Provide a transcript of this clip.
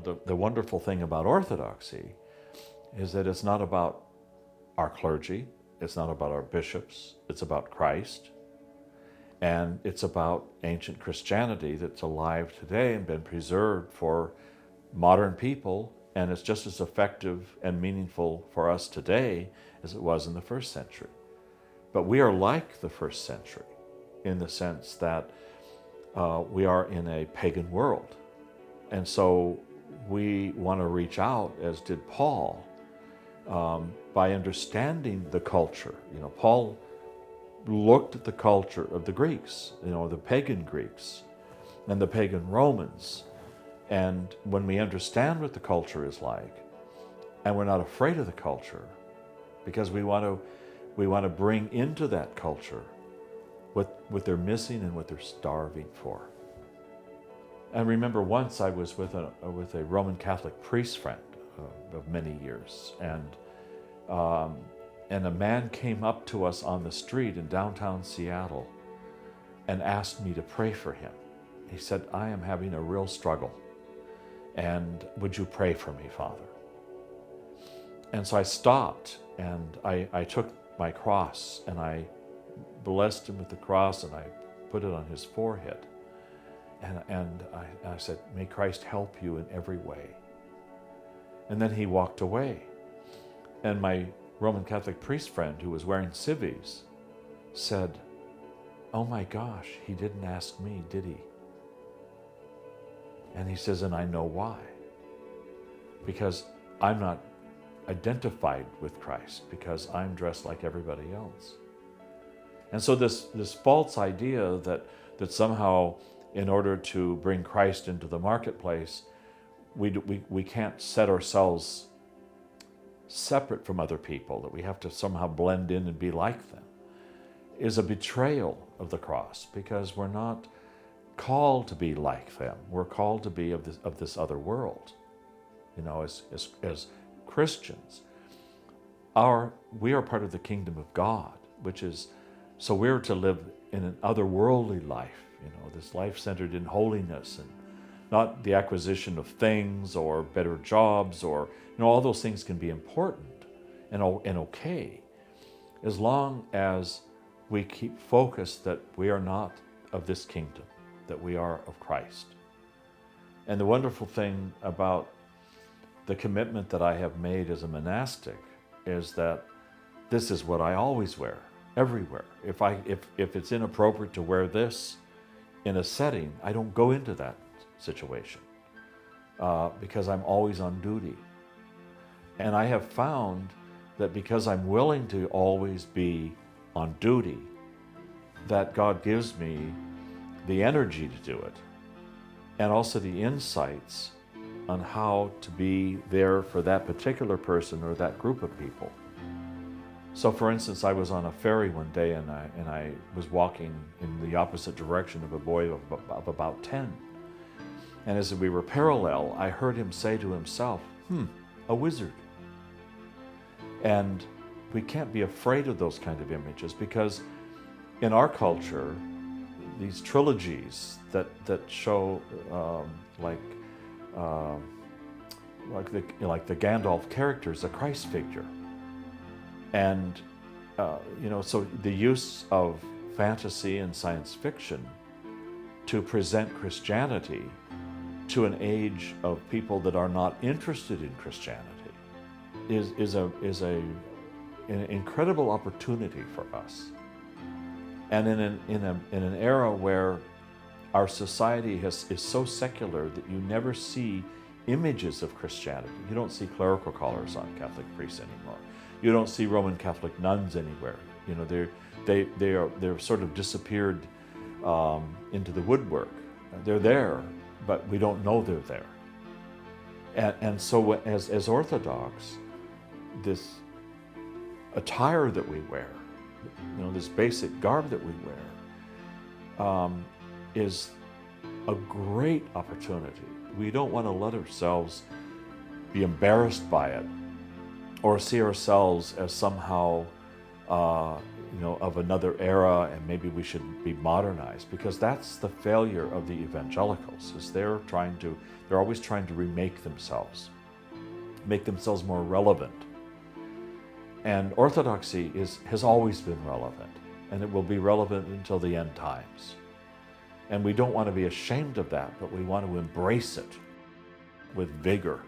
the wonderful thing about Orthodoxy is that it's not about our clergy, it's not about our bishops, it's about Christ. And it's about ancient Christianity that's alive today and been preserved for modern people, and it's just as effective and meaningful for us today as it was in the first century. But we are like the first century in the sense that we are in a pagan world. And so we want to reach out, as did Paul, by understanding the culture. Paul looked at the culture of the Greeks, the pagan Greeks and the pagan Romans. And when we understand what the culture is like, and we're not afraid of the culture, because we want to bring into that culture what they're missing and what they're starving for. I remember once I was with a Roman Catholic priest friend of many years, and a man came up to us on the street in downtown Seattle and asked me to pray for him. He said, "I am having a real struggle, and would you pray for me, Father?" And so I stopped, and I took my cross, and I blessed him with the cross, and I put it on his forehead. And I said, "May Christ help you in every way." And then he walked away. And my Roman Catholic priest friend, who was wearing civvies, said, "Oh my gosh, he didn't ask me, did he?" And he says, "And I know why. Because I'm not identified with Christ, because I'm dressed like everybody else." And so this false idea that somehow, in order to bring Christ into the marketplace, we can't set ourselves separate from other people, that we have to somehow blend in and be like them, is a betrayal of the cross, because we're not called to be like them. We're called to be of this other world. As Christians, we are part of the kingdom of God, so we're to live in an otherworldly life, this life centered in holiness, and not the acquisition of things or better jobs, or all those things can be important and okay, as long as we keep focused that we are not of this kingdom, that we are of Christ. And the wonderful thing about the commitment that I have made as a monastic is that this is what I always wear, everywhere. If it's inappropriate to wear this in a setting, I don't go into that situation because I'm always on duty. And I have found that because I'm willing to always be on duty, that God gives me the energy to do it, and also the insights on how to be there for that particular person or that group of people. So for instance, I was on a ferry one day, and I was walking in the opposite direction of a boy of about 10. And as we were parallel, I heard him say to himself, "A wizard." And we can't be afraid of those kind of images, because in our culture, these trilogies that show like the Gandalf character is a Christ figure. And so the use of fantasy and science fiction to present Christianity to an age of people that are not interested in Christianity is an incredible opportunity for us. And in an era where our society is so secular that you never see images of Christianity. You don't see clerical collars on Catholic priests anymore. You don't see Roman Catholic nuns anywhere. They're sort of disappeared into the woodwork. They're there, but we don't know they're there. And so as Orthodox, this attire that we wear, this basic garb that we wear, is a great opportunity. We don't want to let ourselves be embarrassed by it, or see ourselves as somehow, of another era, and maybe we should be modernized, because that's the failure of the evangelicals, is they're always trying to remake themselves, make themselves more relevant. And orthodoxy has always been relevant, and it will be relevant until the end times. And we don't want to be ashamed of that, but we want to embrace it with vigor.